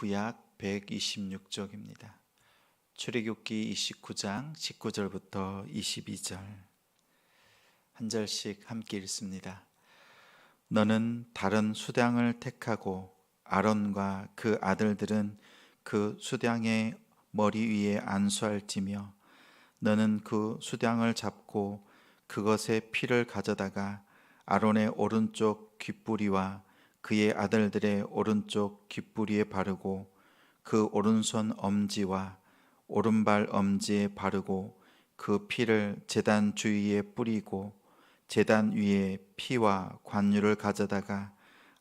구약 126쪽입니다. 출애굽기 29장 19절부터 22절 한 절씩 함께 읽습니다. 너는 다른 수량을 택하고 아론과 그 아들들은 그 수량의 머리 위에 안수할지며 너는 그 수량을 잡고 그것의 피를 가져다가 아론의 오른쪽 귓부리와 그의 아들들의 오른쪽 귓부리에 바르고 그 오른손 엄지와 오른발 엄지에 바르고 그 피를 제단 주위에 뿌리고 제단 위에 피와 관유를 가져다가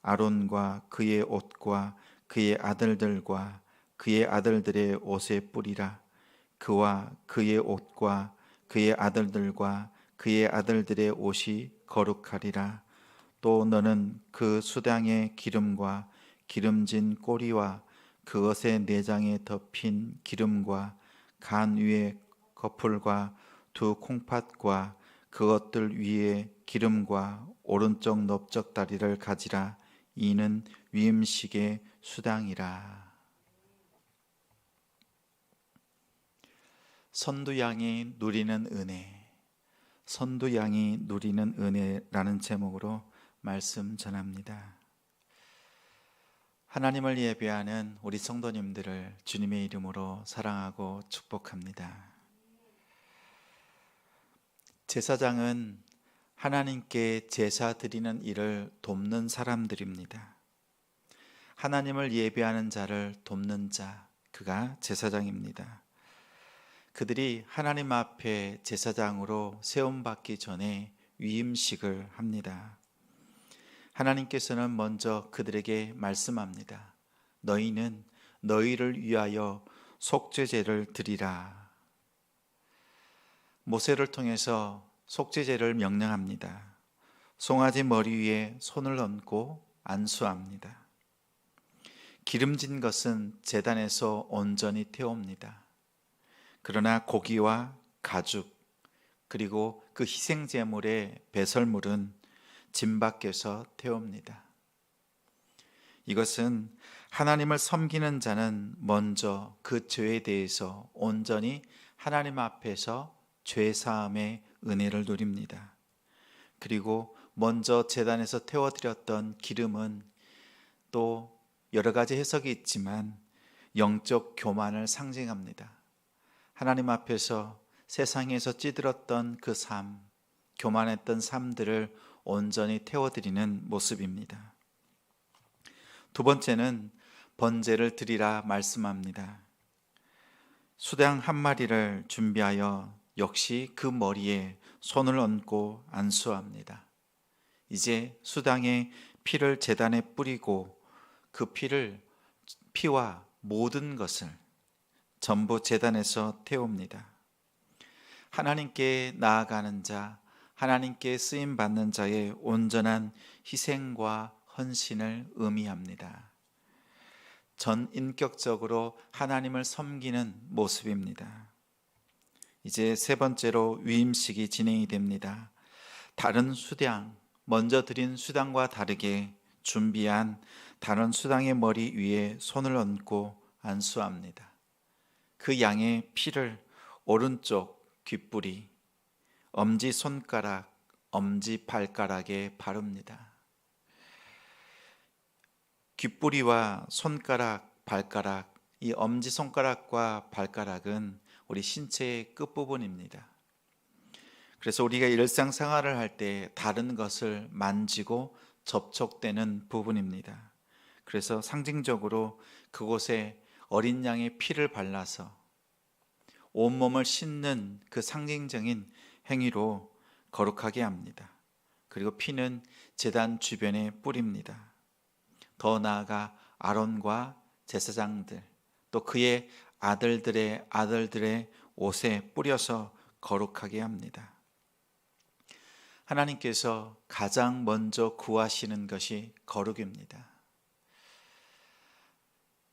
아론과 그의 옷과 그의 아들들과 그의 아들들의 옷에 뿌리라. 그와 그의 옷과 그의 아들들과 그의 아들들의 옷이 거룩하리라. 또 너는 그 수량의 기름과 기름진 꼬리와 그것의 내장에 덮인 기름과 간 위에 거풀과 두 콩팥과 그것들 위에 기름과 오른쪽 넓적 다리를 가지라. 이는 위임식의 수량이라. 선두양이 누리는 은혜, 선두양이 누리는 은혜라는 제목으로 말씀 전합니다. 하나님을 예배하는 우리 성도님들을 주님의 이름으로 사랑하고 축복합니다. 제사장은 하나님께 제사 드리는 일을 돕는 사람들입니다. 하나님을 예배하는 자를 돕는 자, 그가 제사장입니다. 그들이 하나님 앞에 제사장으로 세움받기 전에 위임식을 합니다. 하나님께서는 먼저 그들에게 말씀합니다. 너희는 너희를 위하여 속죄제를 드리라. 모세를 통해서 속죄제를 명령합니다. 송아지 머리 위에 손을 얹고 안수합니다. 기름진 것은 제단에서 온전히 태웁니다. 그러나 고기와 가죽 그리고 그 희생제물의 배설물은 진 밖에서 태웁니다. 이것은 하나님을 섬기는 자는 먼저 그 죄에 대해서 온전히 하나님 앞에서 죄사함의 은혜를 누립니다. 그리고 먼저 제단에서 태워드렸던 기름은 또 여러 가지 해석이 있지만 영적 교만을 상징합니다. 하나님 앞에서 세상에서 찌들었던 그 삶, 교만했던 삶들을 온전히 태워드리는 모습입니다. 두 번째는 번제를 드리라 말씀합니다. 수량 한 마리를 준비하여 역시 그 머리에 손을 얹고 안수합니다. 이제 수량의 피를 제단에 뿌리고 그 피와 모든 것을 전부 제단에서 태웁니다. 하나님께 나아가는 자, 하나님께 쓰임 받는 자의 온전한 희생과 헌신을 의미합니다. 전인격적으로 하나님을 섬기는 모습입니다. 이제 세 번째로 위임식이 진행이 됩니다. 다른 수량, 먼저 드린 수량과 다르게 준비한 다른 수량의 머리 위에 손을 얹고 안수합니다. 그 양의 피를 오른쪽 귓부리, 엄지 손가락, 엄지 발가락에 바릅니다. 귓부리와 손가락, 발가락, 이 엄지 손가락과 발가락은 우리 신체의 끝부분입니다. 그래서 우리가 일상생활을 할 때 다른 것을 만지고 접촉되는 부분입니다. 그래서 상징적으로 그곳에 어린 양의 피를 발라서 온몸을 씻는 그 상징적인 행위로 거룩하게 합니다. 그리고 피는 제단 주변에 뿌립니다. 더 나아가 아론과 제사장들 또 그의 아들들의 옷에 뿌려서 거룩하게 합니다. 하나님께서 가장 먼저 구하시는 것이 거룩입니다.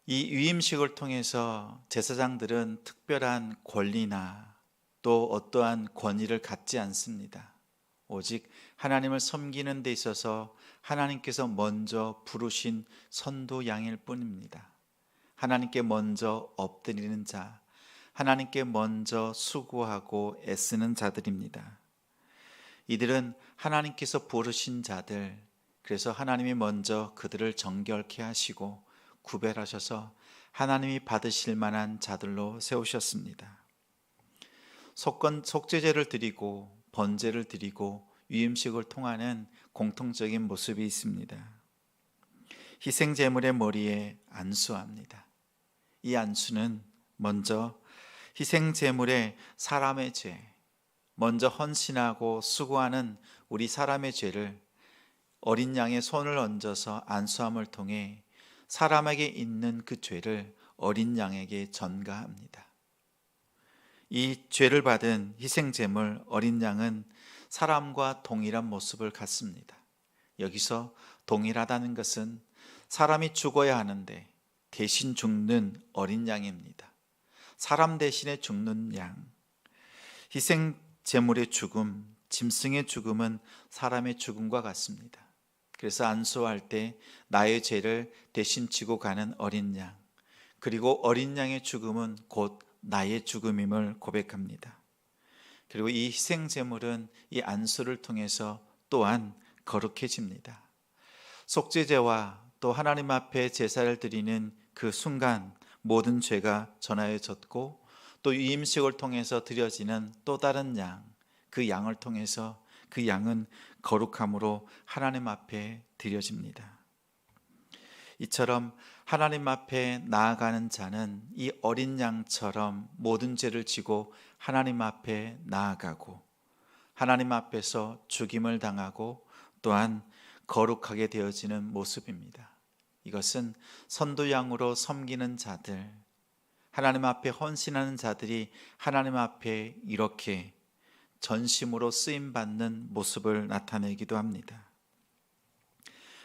이 위임식을 통해서 제사장들은 특별한 권리나 또 어떠한 권위를 갖지 않습니다. 오직 하나님을 섬기는 데 있어서 하나님께서 먼저 부르신 선도 양일 뿐입니다. 하나님께 먼저 엎드리는 자, 하나님께 먼저 수고하고 애쓰는 자들입니다. 이들은 하나님께서 부르신 자들, 그래서 하나님이 먼저 그들을 정결케 하시고 구별하셔서 하나님이 받으실 만한 자들로 세우셨습니다. 속죄제를 드리고 번제를 드리고 위임식을 통하는 공통적인 모습이 있습니다. 희생제물의 머리에 안수합니다. 이 안수는 먼저 희생제물의 사람의 죄, 먼저 헌신하고 수고하는 우리 사람의 죄를 어린 양의 손을 얹어서 안수함을 통해 사람에게 있는 그 죄를 어린 양에게 전가합니다. 이 죄를 받은 희생제물 어린 양은 사람과 동일한 모습을 갖습니다. 여기서 동일하다는 것은 사람이 죽어야 하는데 대신 죽는 어린 양입니다. 사람 대신에 죽는 양. 희생제물의 죽음, 짐승의 죽음은 사람의 죽음과 같습니다. 그래서 안수할 때 나의 죄를 대신 지고 가는 어린 양, 그리고 어린 양의 죽음은 곧 나의 죽음임을 고백합니다. 그리고 이 희생제물은 이 안수를 통해서 또한 거룩해집니다. 속죄제와 또 하나님 앞에 제사를 드리는 그 순간 모든 죄가 전하여졌고, 또 위임식을 통해서 드려지는 또 다른 양, 그 양을 통해서 그 양은 거룩함으로 하나님 앞에 드려집니다. 이처럼 하나님 앞에 나아가는 자는 이 어린 양처럼 모든 죄를 지고 하나님 앞에 나아가고 하나님 앞에서 죽임을 당하고 또한 거룩하게 되어지는 모습입니다. 이것은 선도양으로 섬기는 자들, 하나님 앞에 헌신하는 자들이 하나님 앞에 이렇게 전심으로 쓰임받는 모습을 나타내기도 합니다.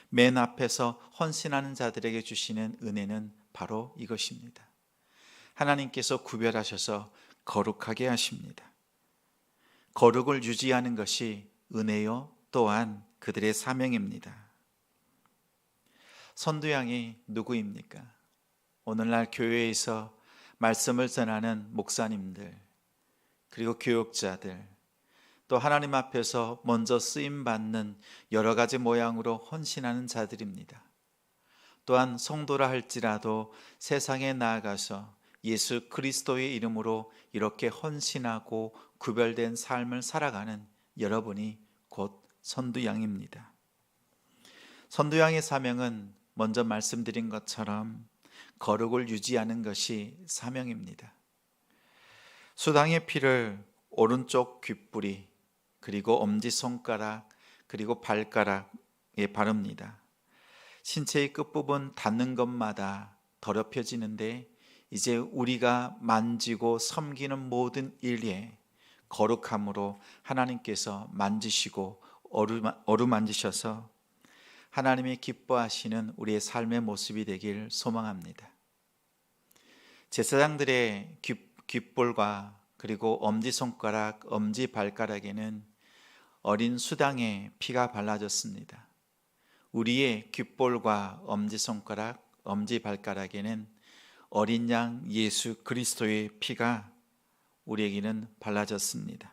맨 앞에서 헌신하는 자들에게 주시는 은혜는 바로 이것입니다. 하나님께서 구별하셔서 거룩하게 하십니다. 거룩을 유지하는 것이 은혜요 또한 그들의 사명입니다. 선도양이 누구입니까? 오늘날 교회에서 말씀을 전하는 목사님들, 그리고 교육자들, 또 하나님 앞에서 먼저 쓰임받는 여러 가지 모양으로 헌신하는 자들입니다. 또한 성도라 할지라도 세상에 나아가서 예수 그리스도의 이름으로 이렇게 헌신하고 구별된 삶을 살아가는 여러분이 곧 선두양입니다. 선두양의 사명은 먼저 말씀드린 것처럼 거룩을 유지하는 것이 사명입니다. 수당의 피를 오른쪽 귓불이, 그리고 엄지손가락, 그리고 발가락에 바릅니다. 신체의 끝부분 닿는 것마다 더럽혀지는데 이제 우리가 만지고 섬기는 모든 일에 거룩함으로 하나님께서 만지시고 어루만지셔서 하나님이 기뻐하시는 우리의 삶의 모습이 되길 소망합니다. 제사장들의 귓볼과 그리고 엄지손가락, 엄지발가락에는 어린 수당의 피가 발라졌습니다. 우리의 귓볼과 엄지손가락, 엄지발가락에는 어린 양 예수 그리스도의 피가 우리에게는 발라졌습니다.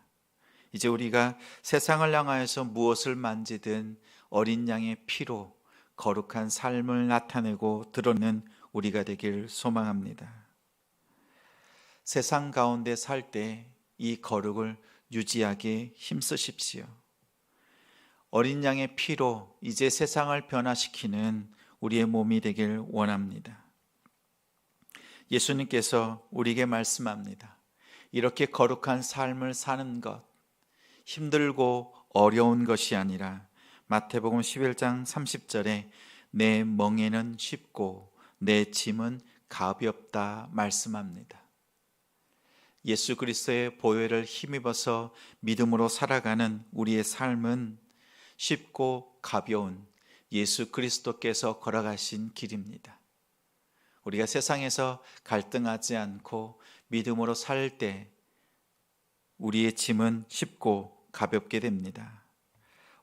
이제 우리가 세상을 향하여서 무엇을 만지든 어린 양의 피로 거룩한 삶을 나타내고 드러내는 우리가 되길 소망합니다. 세상 가운데 살 때 이 거룩을 유지하게 힘쓰십시오. 어린 양의 피로 이제 세상을 변화시키는 우리의 몸이 되길 원합니다. 예수님께서 우리에게 말씀합니다. 이렇게 거룩한 삶을 사는 것, 힘들고 어려운 것이 아니라 마태복음 11장 30절에 내 멍에는 쉽고 내 짐은 가볍다 말씀합니다. 예수 그리스도의 보혈을 힘입어서 믿음으로 살아가는 우리의 삶은 쉽고 가벼운 예수 그리스도께서 걸어가신 길입니다. 우리가 세상에서 갈등하지 않고 믿음으로 살 때 우리의 짐은 쉽고 가볍게 됩니다.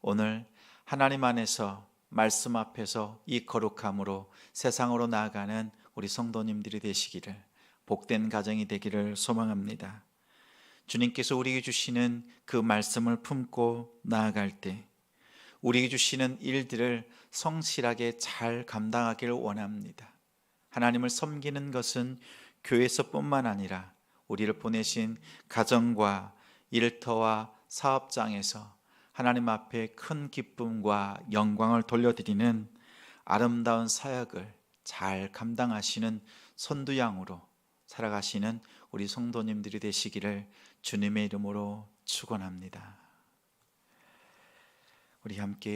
오늘 하나님 안에서 말씀 앞에서 이 거룩함으로 세상으로 나아가는 우리 성도님들이 되시기를, 복된 가정이 되기를 소망합니다. 주님께서 우리에게 주시는 그 말씀을 품고 나아갈 때 우리에게 주시는 일들을 성실하게 잘 감당하기를 원합니다. 하나님을 섬기는 것은 교회에서뿐만 아니라 우리를 보내신 가정과 일터와 사업장에서 하나님 앞에 큰 기쁨과 영광을 돌려드리는 아름다운 사역을 잘 감당하시는 선두양으로 살아가시는 우리 성도님들이 되시기를 주님의 이름으로 축원합니다. 우리 함께